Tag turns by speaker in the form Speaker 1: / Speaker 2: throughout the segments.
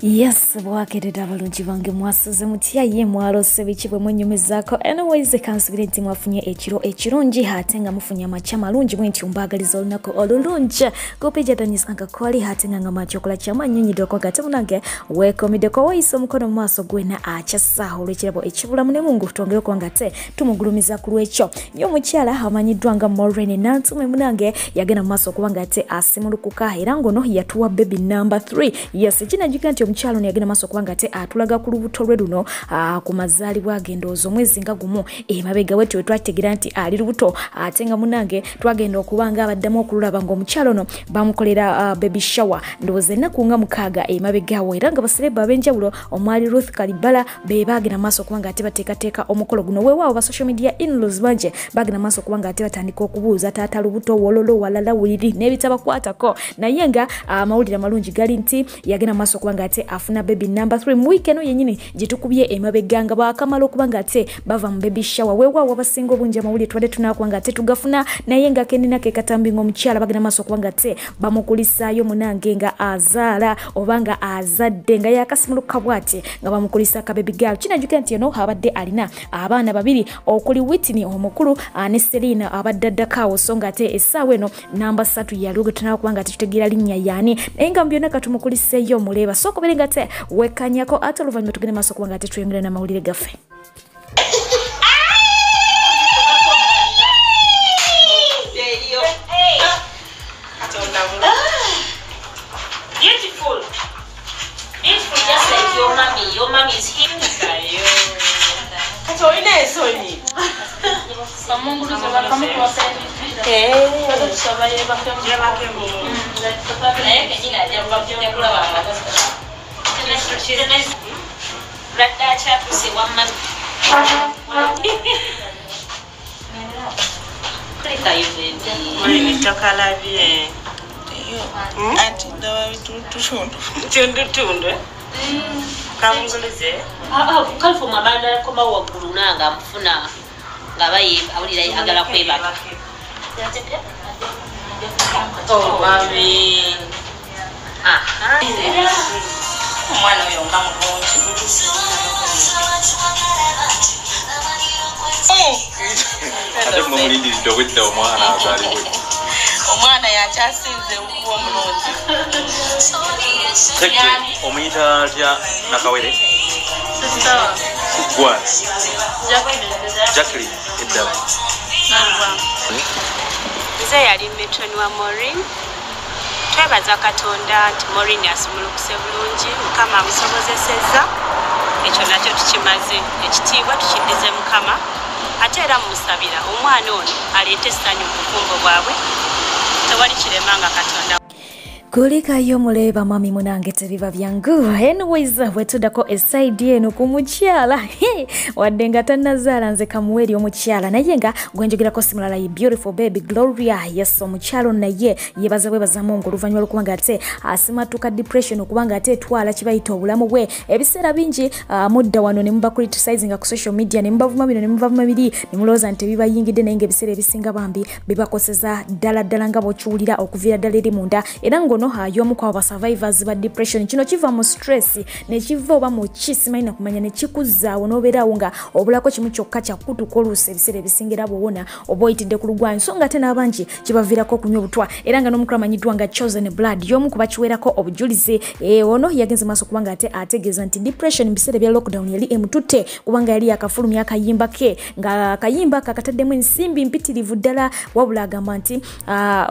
Speaker 1: Yes, bwakedde abalungi bange mwasuze mutya ye mwalose bichibwe mwenyumizaako. Anyways, kansubire nti mwafunye ekiro ekirungi ate nga mufunye amacha malungi bwenti mbagaliza olunaku olulungi kupeja tanyisanga kwali hate nga machokola kyama nyonyidoko gate munange wekomideko waiso mukono mu maaso gwena achasa olwekirabo ekibula mune mungu tongere ko ngate tumugulumiza ku lwekyo nyo mukyala amanyiddwa nga Maureen Nantume munange yagenda mu maaso kubanga ate asimulukuka era ngono yatuwa baby number 3. Yes, kina jikanti omukyalo ne yagenda maaso kubanga ate atulaga ku lubuto lwe luno ku mazaalibwa agendozo mwezi nga gumu emabega wetu twategira nti ali lubuto ate nga munange twagenda okubanga abaddamu okulaba ngo omukyalo no bamukolera baby shower ndoze naku nga mukaaga emabega we era nga baseleba abenjawulo omwali Ruth Kalibala be bagenda maaso kubanga ate bateekateeka omukolo guno weewaawo ba social media in-laws banje bagenda maaso kubanga ate batandika okubuuza taata lubuto wololo walala wuliri n'ebitabakwatako naye nga amawulire amalungi gali nti yagenda maaso kubanga ate afuna baby number 3 mu weekend yennyini gitukubye emabega nga bakamala okubanga ate bava mu baby shower weewaawo abasinga obungi amawulire twadde tunakubanga ate tugafuna naye nga kenina ke Akatambi ng'omukyala bagenda maaso kubanga ate bamukulisaayo munange nga azaala obanga azadde nga yakasimuluka bwate nga bamukulisa ka baby girl kinajuka nti eno abadde alina abaana babiri okuli Whitney omukulu ne Selina abaddadakawo so nga ate essaawa eno namba 3 yalugo tunakubanga ate tutegeera linnya yaani naye nga byonna katumukuliseeyo muleba so kuberenga ate wekanyako ate oluvannyuma tugende maaso kubanga ate tweyongere n'amawulire gaffe.
Speaker 2: Your mommy is here. So in there, so in it. Kamuzulize kalfo mabanda komba waggulu nanga mfuna ngabaye awulira agala kwebaka oh mami omwana oyo nga mulungi
Speaker 3: ate mumulindiridde obwedda omwana azaalibwe
Speaker 2: omwana yakyasinze okuba omulungi
Speaker 3: omuyita atya nakawere gwa Jacqueline eddala
Speaker 4: nze yali metron wa Maureen twebaza Katonda nti Maureen asimulukuse bulungi Mukama amusobozesezza ekyo nakyo tukimaze ekitiibwa tukiddize Mukama ate era mumusabira omwana ono aleete essanyu mu bufumbo bwabwe tewali kiremanga Katonda
Speaker 1: kulika yo muleba mami munange tebiba byangu. Anyways, wetudako esaidi eno ku mukyala wadde nga tannazaala nze kamuweri omukyala naye nga gwenjogerako simulala ye beautiful baby Gloria. Yes, omukyalo naye yebaza bwebazamu ng'oluvannyuma lw'okubanga ate asimatuka depression okubanga ate twala kibayita obulamu bwe ebiseera bingi mudda wano ne muba criticizing ku social media ne mubavuma bino ne mubavuma biri ne mulowooza nti bibayingidde naye ng'ebiseera ebisinga bambi bibakoseza ddala nga bw'okiwulira okuviira ddala eri munda era ngo no hayomu kwa ba survivors ba depression kino kiva mu stress ne kiva oba mu kisimanya kumanya ne kikuzaawo n'obeerawo nga obulako kimu kyokka kyakutuka oluusi ebiseera ebisingira bw'owona oba oyitidde ku lugwanyu so nga ate n'abangi kibaviirako okunywa obutwa era nga n'omukulu amanyiddwa nga chosen blood y'omu kuba kiweerako obujulizi ono yagenze maaso kubanga ate ategeeza nti depression mu biseera bya lockdown yali emututte kubanga yali yakafulumya akayimba ke nga akayimba kakataddemu ensimbi mpitirivu ddala wabula agamba nti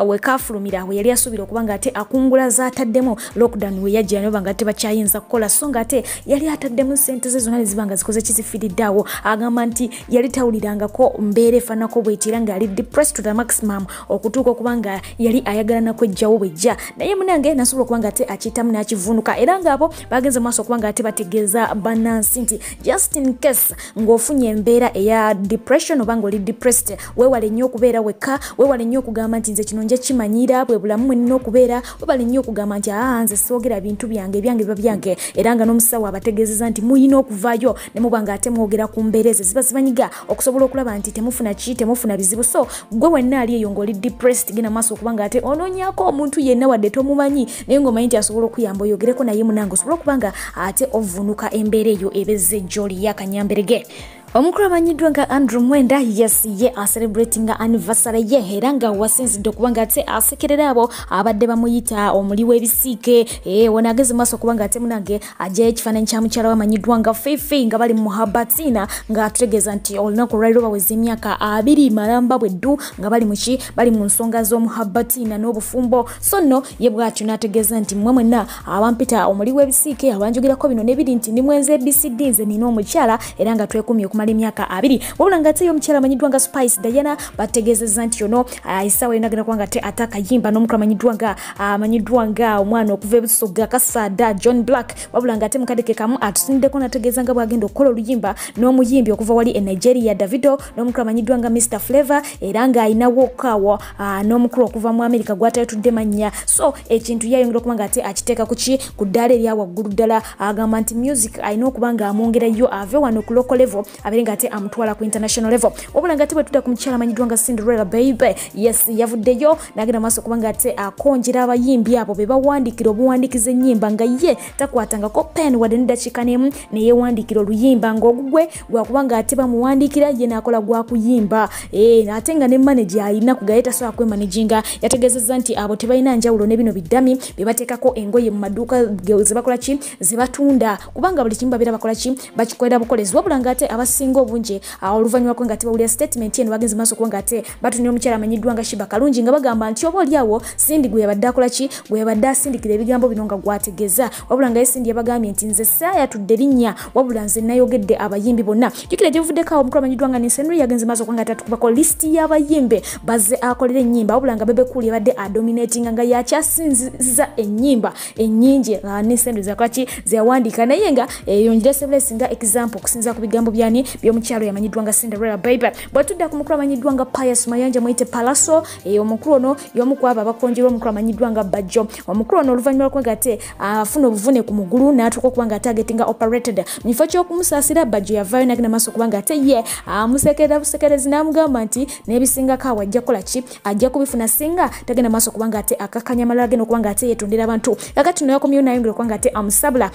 Speaker 1: wekafulumira we yali asuubira okubanga ate ngula zataddemu lockdown we yajja ne banga tebakyayinza kukola so nga ate yali ataddemu sente ze zonna zibanga zikoze kizifiriddawo agamba nti yali tawulirangako mbeera efaanako bwetira nga yali depressed to the maximum okutuuka okubanga yali ayagala nakwejjawo bwejja naye munange nasobola okubanga ate akiyitamu n'akivunuka era ngaabo bagenze maaso okubanga ate bategeeza bannansi nti just in case ng'ofunye embeera eya depression oba ng'oli depressed weewale nnyo okubeera wekka weewale nnyo okugamba nti nze kino nja kimanyira bwe bulamu mwe nina okubeera bali nnyo okugamba nti nze soogera bintu byange byange era nga n'omusawo abategeezeza nti muyina okuvaayo ne muba nga ate mwogera ku mbeereze ziba zibanyiga okusobola okulaba nti temufuna bizibu. So gwe wenna ali eyo ng'oli depressed genda maaso okuba nga ate onoonyaako omuntu yenna wadde tomumanyi naye ng'omanyi nti asobola okuyamba oyogereko naye munange osobola okuba nga ate ovunuka embeera eyo ebezze gy'oli yakanyamberege. Omukulu amanyiddwa nga Andrew Mwenda yes ye celebrating anniversary ye era nga wasinzidde okuba nga ate asekerera abo abadde bamuyita omuli w'ebisiike wona ageze maaso okuba nga ate munange ajjayo ekifaananyi kya mukyala wamanyiddwa nga Fifi nga bali mu muhabbatina nga atutegeeza nti olunaku lwaliro baweza emyaka 2 malamba bweddu nga bali mu nsonga z'omuhabbatina n'obufumbo. So nno ye bw'atyo n'ategeeza nti mmwe mwenna abampita omuli w'ebisiike abanjogerako bino n'ebiri nti ndi mwenzi ABCD nze nina omukyala era nga twekumye mali myaka 2 wabula nga teyo omukyala amanyiddwa nga Spice Diana bategeezezza nti yono isaawa yona agenda kuba nga te atakayimba n'omukulu amanyiddwa nga omwana okuva ebusoga Kasada John Black wabula nga ate mukadeke kamu atusindeko nategeeza nga bwagenda okukola oluyimba n'omuyimbi okuva wali e Nigeria Davido n'omukulu amanyiddwa nga Mr Flavor era nga ayinawo okawa n'omukulu okuva mu America gwatayotudde mannya. So ekintu yayongera okuba nga ate akiteeka ku ddaala erya waggulu ddala agamba nti music ayina okuba nga amwongerayo ave wano ku local level aberenga ate amutwala ku international level. Wabula nga ate bwe tudda ku mukyala amanyiddwa nga Cinderella Baby yes yavuddeyo n'agenda maaso okuba nga ate akonjera abayimbi abo be bawandiikira obuwandiikiza ennyimba nga ye takwatangako pen wadde n'eddakiika n'emu ne yeewandiikira oluyimba ng'ogugwe gwakuba nga ate bamuwandiikira ye n'akola gwakuyimba ate nga ne manager alina kugaye tasobola kwemanaginga yategeezezza nti abo tebalina njawulo ne bino biddami be bateekako engoye mu maduuka ze bakola ki ze batunda kubanga buli kimu babeera bakola ki bakikolera bukolezi. Wabula nga ate abasinga obungi oluvannyuma lwako nga tebawulira statement eno bagenze maaso okuba nga ate batunira omukyala amanyiddwa nga Shiba Kalungi nga bagamba nti oba oliawo Sindi gwe yabadde akola ki gwe yabadde asindikira ebigambo bino nga gwategeeza. Wabula nga ye Sindi yabagambye nti nze saayatudde linnya wabula nze nayogedde abayimbi bonna. Jjukira gye buvuddeko awo omukulu amanyiddwa nga Nsenri yagenze maaso okuba nga ate atukubako lisiti y'abayimbe bazze akolera ennyimba wabula nga Bebe Cool yabadde adominatinga nga yakyasinziza ennyimba ennyingi Nsenri zakola ki zeyawandiika naye nga yongere several nga example okusinza ku bigambo byani by'omukyalo yamanyiddwa nga Cinderella Baby. Bwatudda ku mukulu amanyiddwa nga Pius Mayanja mwite Palaso omukulu ono y'omu ku abo abakonjerwa omukulu amanyiddwa nga Bajjo. Omukulu ono oluvannyuma lw'okuba nga ate afuna obuvune ku mugulu n'atuuka okuba nga targetinga operated mu kifo ky'okumusaasira Bajjo yavaayo n'agenda maaso okuba nga ate ye amusekerera busekerezi n'amugamba nti n'ebisingako awo ajja kukola ki ajja kubifuna singa tagenda maaso okuba nga ate akakkanya amalala agenda okuba nga ate yeetondera abantu kakati no yakomyeyo nayongera okuba nga ate amusabula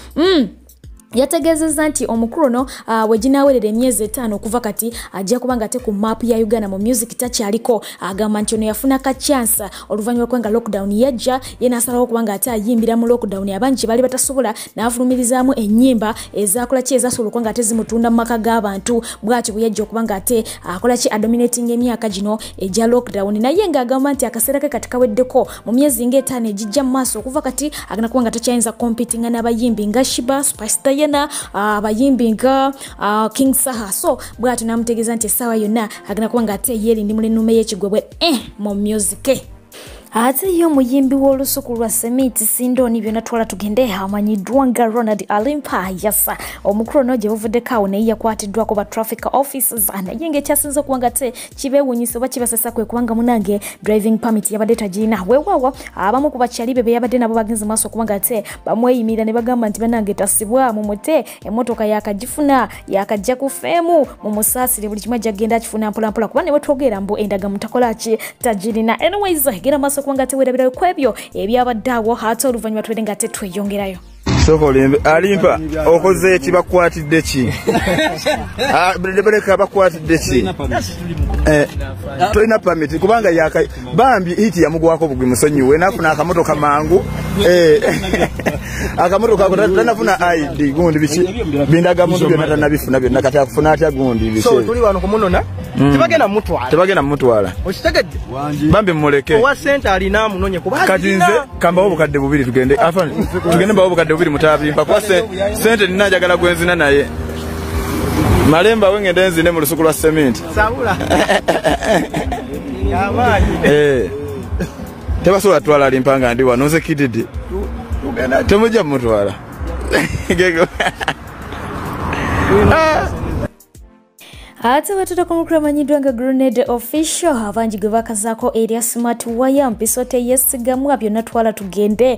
Speaker 1: yategeezezza nti omukulu ono bwe ginaawerera emyezi 5 okuva kati ajja kuba nga ate ku maapu ya Uganda mu music takyaliko. Agamba nti ono yafuna ka chance oluvannyuma lw'okuba nga lockdown yajja ye n'asalawo okuba nga ate ayimbira mu lockdown abangi bali batasobola n'afulumirizaamu ennyimba ezakola ki ezasobola okuba nga ate zimutunda mu maka g'abantu bw'atyo bwe yajja okuba nga ate akola ki adominating emyaka gino egya lockdown naye ng'agamba nti akaseera ke kati kaweddeko mu myezi nga 5 egijja mu maaso okuva kati agenda kuba nga takyayinza competinga n'abayimbi nga Shiba Spice Diana abayimbi nga King Saha. So bw'atyo n'amutegeeza nti essaawa yonna agenda kuba nga ate yeerindi mu lennume y'ekigwebwe mu music. Ate yo muyimbi w'olusuku lwa Semiti Sindoni byonna twala tugende amanyiddwa nga Ronald Alimpa yasa omukulu ono gye buvuddeko awo naye yakwatiddwako ba traffic officers naye ng'ekyasinze okuba nga te kibeewuunyisa oba kibasasa kwe kubanga munange driving permit yabadde tagirina. Weewaawo abamu ku bakyalibe be yabadde nabo bagenze maaso okuba nga te bamweyimirira ne bagamba nti banange tasibwa mu mute emmotoka yakagifuna yakajja ku feemu mu musaasire buli kimu ajja kugenda akifuna mpolampola kuba ne bwe twogera mbu endagamu takola ki tagirina. Anyways genda maaso okuba nga tewerabirayo ku ebyo ebyabadde awo ate oluvannyuma tuwere nga ate tweyongerayo.
Speaker 5: Soko limbe Alimpa okoze eki bakwatidde ki bereka bakwatidde ki toina permit kubanga yaka Bambi hiti yamugwako bugwi musonyiwe nafuna akamotoka mangu akamotoka ko tanafuna ID gundi biki bindaga muntu byonna tanabifuna byonna kati akufuna atya gundi biki. So tuli wano kumunona tebagenda mutwala okitegedde Bambi muleke owa center alina munonye kuba kati nze kamba obukadde bubiri tugende afan tugende ba obukadde bubiri mutabimpa kwa sente ninajagala gwenzina naye malemba wengende nzine mu lusuku lwa cement sabula yamaji tebasobola twala Alimpanga ndi wano nze kididi temujja mutwala
Speaker 1: Ate batuta kumukura manyiddwa nga Grenade Official abangi gwe bakazaako area smart wire mpisote yesigamwa byonna twala tugende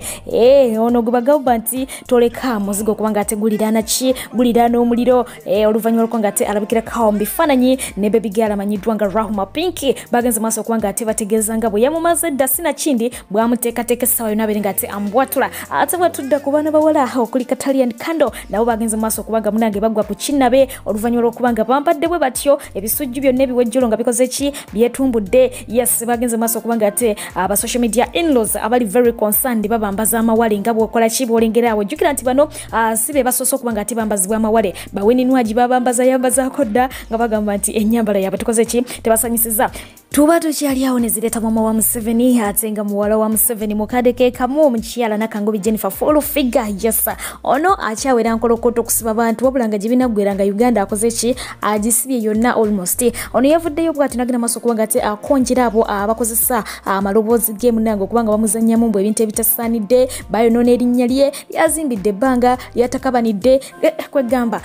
Speaker 1: ono gwe bagamba nti toleka muzigo kubanga ategulirana ki gulirana omuliro oluvannyuma lw'okuba ate alabikira kawo mu bifaananyi ne baby girl amanyiddwa nga Rahuma Pinky bagenze maaso okubanga ate bategeeza nga bwe yamumaze dda sinakindi bwamuteekateeka essaawa yonna abeere nga ate ambwatula ate bwatudda ku baana bawala okuli Katalian Kando nabo bagenze maaso okubanga munange bagwa ku kinnabe oluvannyuma lw'okubanga bampadde bwe batyo ebisujju byonna ebiwejjolo nga bikoze ki byetumbudde yes bagenze maaso okubanga ate aba social media in-laws abali very concerned babambaza amawale nga bwokola ki bwolengera awo jjukira nti bano sibe basoose okubanga ate bambazibwa amawale baweninwaji babambaza yambazaako dda nga bagamba nti ennyambala yaabwe tukoze ki tebasanyisiza tuba tukyali awo ne zireeta mama wa Museveni ate nga muwala wa Museveni mukadde ke kamu omukyala Nakangobi Jennifer full figure yes ono akyawera nkolokoto okusiba abantu wabula nga gibinaggwera nga Uganda akoze ki agisibye yonna almost ono yavuddeyo bw'ati nagenda maaso okubanga ate akonjera abo abakozesa amaloboozi g'emunange okubanga bamuzannyamu mbw ebintu ebitasaanidde bayonoona erinnya lye yazimbidde ebbanga lyatakabanidde kwegamba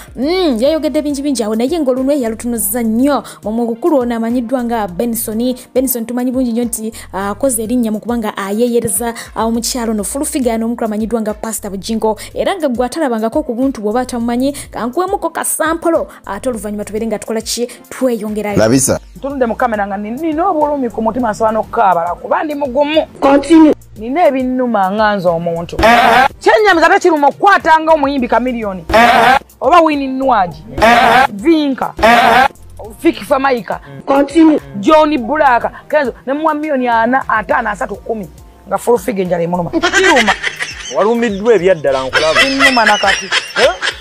Speaker 1: yayogedde bingi awo naye ng'olunwe yalutunuzza nnyo mumukulu ono amanyiddwa nga Benson tumanyi bungi nnyo nti akoze erinnya mu kubanga ayeeyereza omukyalo no full figure n'omukulu amanyiddwa nga Pastor Bujingo era nga gwe atalabangako ku buntu bw'oba atamumanyi kankuwemuko kasampolo ate oluvannyuma tubeere nga tukola ki tweyongerayo
Speaker 6: labisa
Speaker 7: ntunudde mu kamera nga nina obulumi ku mutima nsobola n'okukaabala kuba ndi mugumu nina ebinnuma nganza omuntu kyennyamiza tekiruma okukwata nga omuyimbi Kamiliyoni oba Winnie Nwaji Vinka Fiki Famaika Johnny Bulaka kenzo ne mu 4,5,3,10 nga full figure njala emuluma kiruma
Speaker 5: walumiddwa ebyaddala nkulaba
Speaker 7: binnuma nakati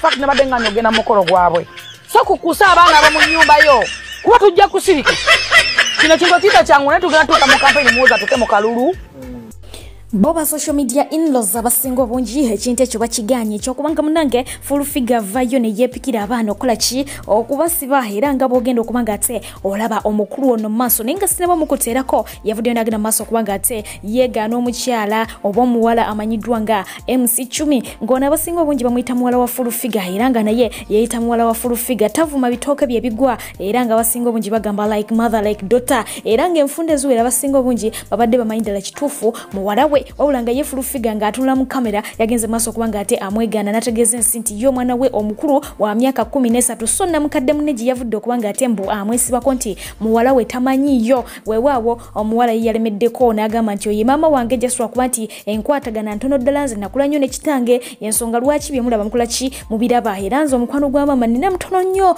Speaker 7: fakt ne badde nga nyogena mukolo gwabwe so kukusa abaana abo mu nnyumba yo kuba tujja kusirika kino kintu kita kyangu naye tugenda tuuka mu kampeni muwoza tuke mu kalulu
Speaker 1: boba social media in-laws abasinga obungi ekintu ekyo bakiganye ekyokubanga munange full figure vayo ne yeepikira abaana okola ki okubasiba era nga bwogenda okubanga ate olaba omukulu ono mu maaso naye nga sinaba mukuteerako yavuddeyo nagenda mu maaso okubanga ate yeegaana omukyala oba omuwala amanyiddwa nga MC10 ng'ono abasinga obungi bamuyita muwala wa full figure era nga naye yeeyita muwala wa full figure tavuma bitooke bye bigwa era nga abasinga obungi bagamba like mother like daughter era ng'enfunda eziwera abasinga obungi babadde bamanyi ddala kituufu muwala we wabula nga ye full figure ng'atunula mu kamera yagenze maaso okubanga ate amwegaana n'ategeeza ensi nti ye omwana we omukulu wa myaka 13 so namukadde munne gye yavudde okubanga ate mbu amwesibako nti muwala we tamanyiyo weewaawo omuwala ye yalemeddeko n'agamba nti oye maama wange jasula kuba nti enkwatagana ntono ddala nze nakula nnyo ne kitange ensonga lwaki bye mulaba mukola ki mubiraba era nze omukwano gwa maama nina mutono nnyo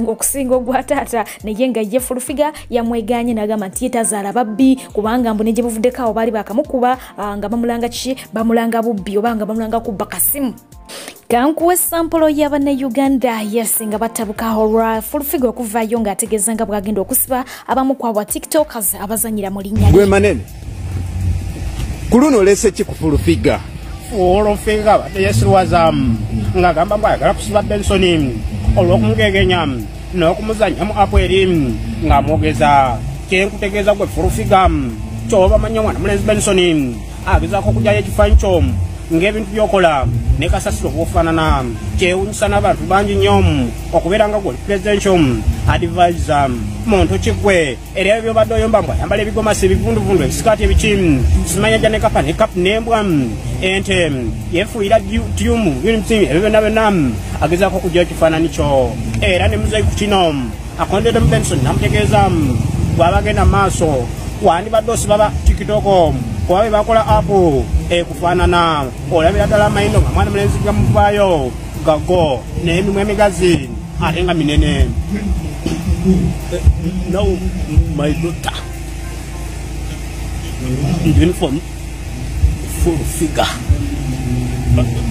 Speaker 1: okusinga ogwa taata naye nga ye full figure yamwegaanye n'agamba nti ye tazaala babbi kubanga mbu ne gye buvuddeko awo baali bakamukuba nga bamulanga ki bamulanga bubbi oba nga bamulanga kubba kasimu kankuwa sampolo y'Abannayuganda yes nga batabuka horror full figure okuvaayo ng'ategeeza nga bwagenda okusiba abamu ku aba tiktokers abazanyira mu linnya
Speaker 6: gwe manene ku luno olese ki ku full figure
Speaker 8: yesirwaza ng'agamba mbu ayagala kusiba Benson olw'okumugegenya n'okumuzannyamu apo eri ng'amwogeza kyenkutegeeza gwe full figure kyoba manya mwana mulenzi Benson agezaako okugyayo ekifaanyi kyo ng'ebintu byokola ne kasasiro bw'ofaanana kyewunyisa n'abantu bangi nnyo okubeera nga gwe presidential advisor muntu kigwe era ebyo byobadde oyomba mbw ayambala ebigomasi ebivunduvundu ebisikaati ebiki simanya jja ne kapa ne kapu n'embwa ente yeefuuyira tyumu ebyo byonna byonna agezaako okugyayo ekifaananyi kyo era ne muzeyi ku kino akondedde mu Benson namutegeeza bw'aba agenda mu maaso wandibadde osibaba tikitoko kuba be bakola apo ekufaanana olabira ddala amayindo nga mwana mulenzi gamuvaayo gago n'emimwa emigazi ate nga minene now my daughter uniform full figure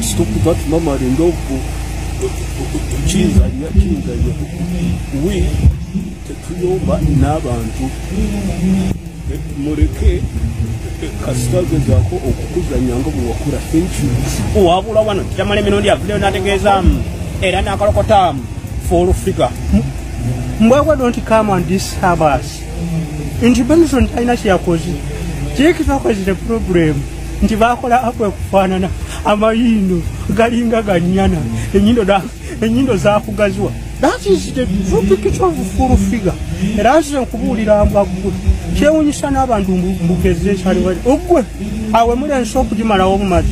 Speaker 8: stop that mama rindoku kinza we tetuyomba n'abantu mureke kasitagezaako okukuzanya nga bwe wakula wabula wano kitamala emirundi avuddeyo n'ategeeza era n'akalokota full figure mbwekwe don't come and disturb us nti Benson talina kyeyakoze kyekitwakozire problem nti bakola apo ekufaanana amayindo galinga gannyana enyindo zaakugazibwa That is the true picture of full figure. Era nze nkubulira mbagwe kyewunyisa n'abantu mbugeze kyali wali ogwe awe muli ensi okugimalawo obumazi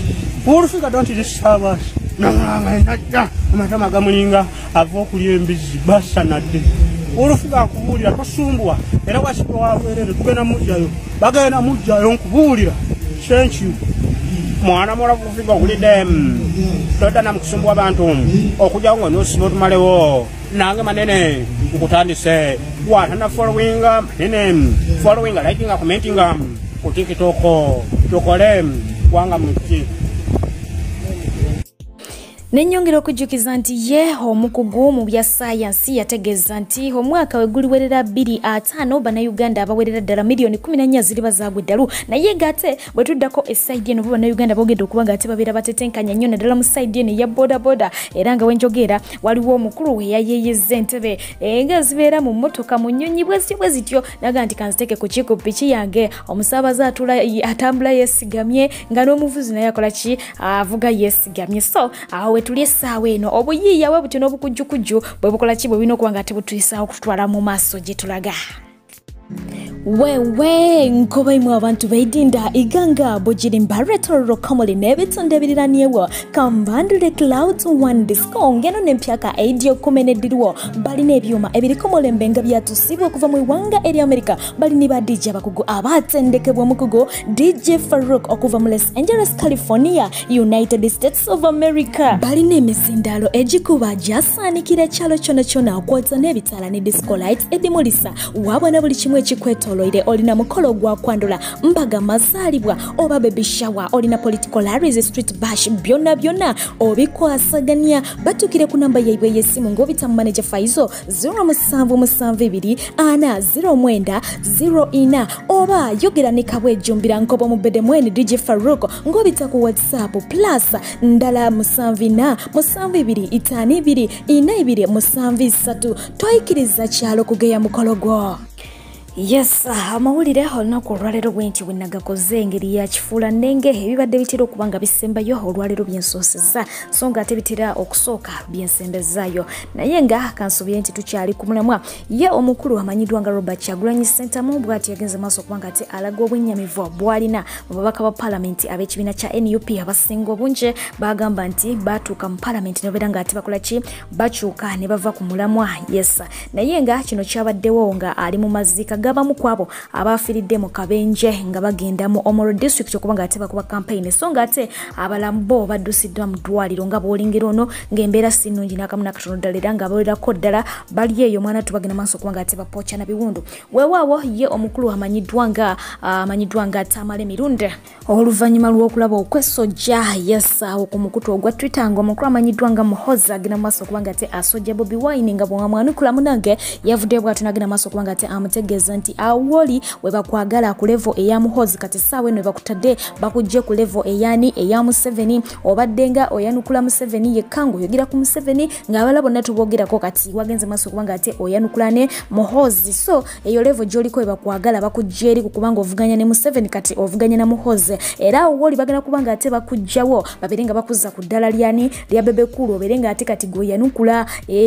Speaker 8: full figure don't disturb us namulanga amatama gamulinga ava okulya embizi basanadde full figure akubulira tosumbwa era wasibe wawerere tugenda mujjayo bagenda mujjayo nkubulira thank you mwana mola kufika kulide tota namukusumbwa abantu okujja ngo nosiba otumalewo nange manene ukutandise wana following following liking commenting ku TikTok tukole wanga muki
Speaker 1: Nenyongera okujjukiza nti ye omukugu mu bya science yategeeza nti omwaka we guliwerera 2.5 bannayuganda abawerera ddala miliyoni 14 ziri bazaagwe ddalu naye ngate bwe tuddako esaidi eno bannayuganda boogedde okuba nga ate babeera batetenkanya nnyo naddala mu saidi eno eya bodaboda era nga wenjogera waliwo omukulu eyayeeyeza entebe nga zibeera mu mmotoka mu nnyonyi bwe zityo naga nti kanziteke ku piki yange omusaabaze atambula yeesigamye nga n'omuvuzi naye akola ki avuga yeesigamye so awo tuli essaawa eno obuyiiya bwe butyo n'obukujjukujju bwe bukola ki bwe birina okuba nga tebutuyisaawo okutwala mu maaso gye tulaga wewe nkobaimu abantu baidinda iganga bojirimba retororo kamoli nebitonde ebiriraniewo kambandule clouds one disco ngeno nempyaka aidio kumenediriwo balina ebyuma ebiriko mulembe nga byatusibwa okuva mu iwanga eri America balini ba DJ abakugu abatendekebwa mukugu DJ Farouk okuva mu Los Angeles California United States of America balina emisindalo egikuba jasaanikira ekyalo kyona okwotsa n'ebitaala ne disco lights edimulisa wabona buli kimu ekikweto Loide olina mukolo gwa kwandula mbaga mazalibwa oba baby shower olina political rallies street bash byonna obikwasaganya batukire ku namba yaibwe yesimu ngobita manager Faizo 0772 09 oba yogera ne kabwe jumbira nkobo mu bedemweni DJ Farouk ngobita ku WhatsApp plus ndala 72 toikiriza kyalo kugeya mukolo gwo. Yes, amawulire olunaku olwaleero bwenti bwenagakoze engeri ya kifuula nnenge ebibadde bitera okubanga bisembayo olwaleero byensoosezza so nga ate bitera okusooka byensembezaayo naye nga kansuubire nti tukyali ku mulamwa ye omukulu amanyiddwa nga Robert Kyagulanyi Ssentamu bw'ati yagenze maaso okuba nga ate alaga obwennyamivu bw'alina mu babaka ba paalamenti ab'ekibiina kya NUP abasinga obungi bagamba nti batuuka mu paalamenti ne babeera nga ate bakola ki bakyuka ne bava ku mulamwa yes naye nga kino kyabaddewo nga ali mu mazika gabamu kwabo abafiridde mu Kabenje nga bagenda mu Omoro district okubanga ate bakuba campaign so nga ate abalambo baddusiddwa mu ddwaliro nga boolengera ono ng'embeera si nnungi n'akamu katono ddala era nga abawerako ddala bali eyo omwana tubagenda maaso okubanga ate bapooca na biwundu weewaawo ye omukulu amanyiddwa nga Tamale Mirunde oluvannyuma lw'okulaba okwesojja awo ku mukutu ogwa Twitter nga omukulu amanyiddwa nga Muhoza agenda maaso okubanga ate asojja Bobi Wine nga bwamwanukula munange yavudde bw'atyo n'agenda maaso okubanga ate amutegeeza nti awoli we bakwagala ku level eya Muhozi kati saawe eno bakutadde bakujje ku level eyani eya Museveni obadde nga oyanukula Museveni yekkango yogira ku Museveni ng'abala bonna tubogerako kati wagenze maaso okubanga ate oyanukula ne Muhozi so eyo level gy'oliko we bakwagala bakujje eri kubanga ovuganya ne Museveni kati ovuganya na Muhozi era awoli bagenda kubanga ate bakujjawo babere nga bakuzza ku ddala lyani lya bebekulu obere nga ate kati goyanukula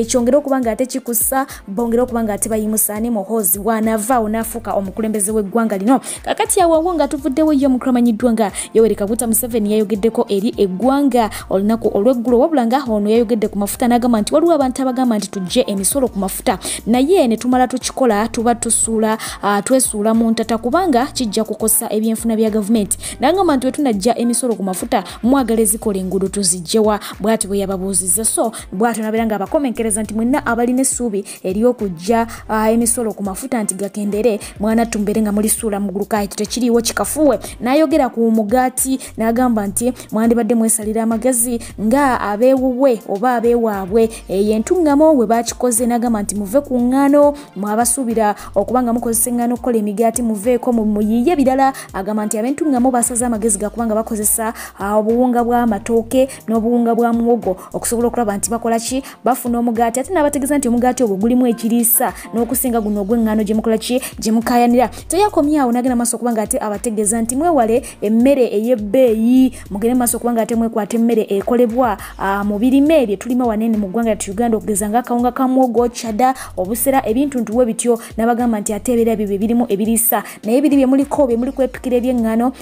Speaker 1: kyongera okubanga ate kikussa bongera okubanga ate bayimusa ne Muhozi wanava onafuka omukulembeze w'eggwanga lino kakati awo nga tuvuddewo yo omukulu amanyiddwa nga Yoweri Kaguta Museveni yayogeddeko eri eggwanga olunaku olw'eggulo wabula nga ono yayogedde ku mafuta n'agamba nti waliwo abantu abagamba nti tujje emisolo ku mafuta naye ne tumala tukikola tuba twesuula mu ntata kubanga kijja kukosa ebyenfuna bya gavumenti n'agamba nti wetunajja emisolo ku mafuta mwagala ezikola enguudo tuzijjewa bw'ati bwe yababuuzizza so bw'atyo nabeera nga abakomenkereza nti mwenna abalina essuubi ery'okujja emisolo ku mafuta nti gakendere mwana tumbere nga muli suula mu gulukayi tekiriiwo kikafuwe n'ayogera ku mugaati n'agamba nti mwandibadde mwesalira amagezi nga abeewuwe oba abeewaabwe yentuŋŋamo we bakikoze n'agamba nti muve ku ŋŋaano mwabasuubira okuba nga mukozesa eŋŋaano okukola emigaati muveeko muyiye birala agamba nti ab'entuŋŋamo basaze amagezi gakubanga bakozesa obuwunga bw'amatooke n'obuwunga bwa muwogo okusobola okulaba nti bakola ki bafuna omugaati ate n'abategeeza nti omugaati ogwo gulimu ekiriisa n'okusinga guno ogw'eŋŋaano gye mukola ki ki jemukayanira teyakomyawo nagenda maso kubanga ate abategeeza nti mwewale emmere ey'ebbeeyi mugende maso kubanga ate mwekwata emmere ekolebwa mu birime bye tulima wanene mu ggwanga lyattu Uganda okugeza nga akawunga ka mwogo chada obusera ebintu ntuwe bityo n'abagamba nti ate ebeera byo birimu ebirisa naye biri bye muliko kwepikira eby'eŋŋaano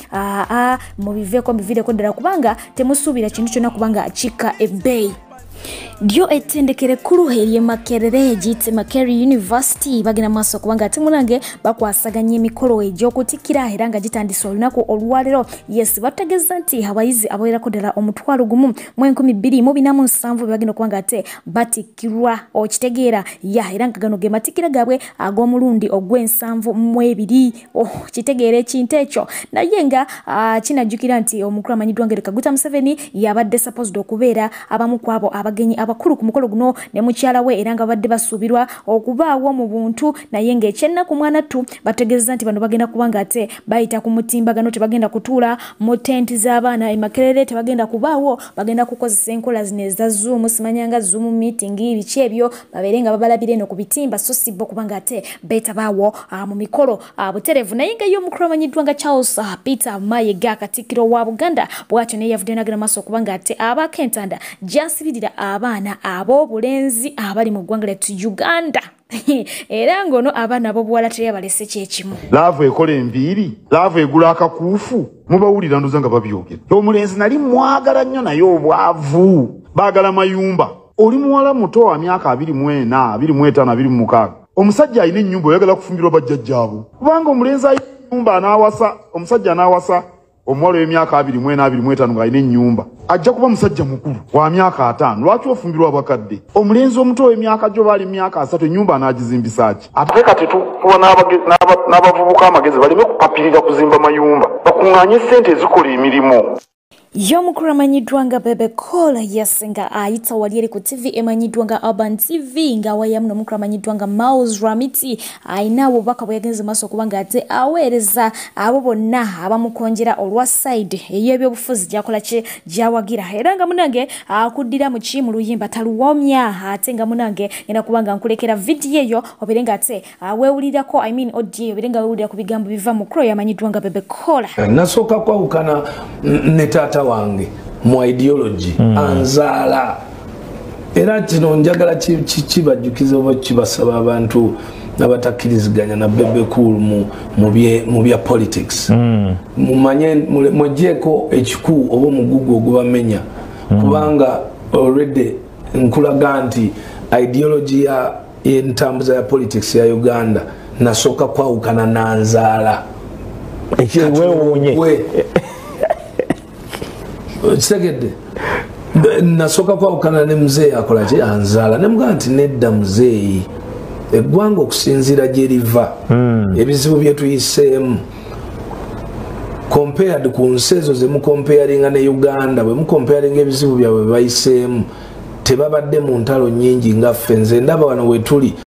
Speaker 1: mubiveeko mubiviireko ddala kubanga temusuubira kintu kyonna kubanga kikka ebbeeyi Dio ettendekere kuru heriye Makerere jitse Makere University bagena maso kubanga ati munange bakwasaganye emikolo egy'okutikira era nga gitandise olunaku olwalero yes bategeza nti abayizi abawerako ddala omutwalo gumu mu 2027 bagenda kubanga ate batikirwa okitegeera era nga gano ge matikira gaabwe ag'omulundi ogw'ensanvu mu ebiri kitegeera ekintu ekyo naye nga kinajjukira nti omukulu amanyiddwa nga Kaguta Museveni yabadde supposed okubeera abamu kwabo abagenyi abakulu ku mukolo guno ne mukyala we era nga badde basuubirwa okubaawo mu buntu naye ng'ekyennaku mwana tu bategeeza nti bano bagenda kubanga ate bayita ku mutimbagano tebagenda kutuula mu tenti z'abaana Makerere tebagenda kubaawo bagenda kukozesa enkola zino eza Zoom simanyanga Zoom meeting biki ebyo babeere nga babalabira eno ku bitimba so si bo kubanga ate beetabaawo mu mikolo buterevu naye nga y'omukulu amanyiddwa nga Charles Peter Mayiga Katikkiro wa Buganda bw'atyo naye yavudde n'agenda maaso kubanga ate abakentanda gyasibirira abaana ab'obulenzi abali mu ggwanga lyattu Uganda era ngono abaana ab'obuwala teyabalese kyekimu
Speaker 6: laavu ekola enviiri laavu egula akakuufu mubawulira ndoza nga babyogera omulenzi nali mwagala nnyo naye obwavu baagala mayumba oli muwala muto wa myaka 24 25 26 omusajja alina ennyumba oyagala kufumbirwa bajjajjaabo kubanga omulenzi alina ennyumba anaawasa omusajja anaawasa omuwala w'emyaka 24 25 ng'alina ennyumba ajja kuba musajja mukulu wa myaka 5 lwaki ofumbirwa abakadde omulenzi omuto w'emyaka gyo baali myaka 3 ennyumba anaagizimbisa ki ate kati tukuwa n'abavubuka amagezi baleme kupapirira kuzimba mayumba bakuŋŋaanye ssente ezikola emirimu
Speaker 1: y'omukulu amanyiddwa nga Bebe Cola yes nga ayita wali eri ku TV emanyiddwa nga Urban TV nga wayamu n'omukulu amanyiddwa nga Miles Ramiti ayina obubaka bwe yagenze maaso kubanga ate aweereza abo bonna abamukonjera olwa side ey'ebyobufuzi gyakola kye gyawagira era nga munange akuddira mu ki mu luyimba taluwomya ate nga munange ngenda kubanga nkulekera vidiyo eyo obere nga ate weewulirako audio obere nga weewulira ku bigambo biva mu kuro yamanyiddwa nga Bebe Cola
Speaker 9: nasooka kwawukana ne taata wange mu ideology anzaala era kino njagala kibajjukiza oba kibasaba abantu abatakkiriziganya na Bebe Cool mu bya politics mumanye mujjeeko ekiku oba omugugu ogubamenya kubanga already nkulaga nti ideology ya entambuza ya politics ya Uganda nasooka kwawukana nanzaala
Speaker 10: ekiweewuunye
Speaker 9: Segede nasoka kwawukana ne mzee akola kye anzaala ne mugaa nti nedda mzee eggwanga okusinziira gye liva ebizibu bye tuyiseemu compared ku nsi ezo ze mukomparinga ne Uganda bwe mukomparinga ebizibu byabwe bayiseemu tebabadde mu ntalo nnyingi nga ffe nze ndaba wano we tuli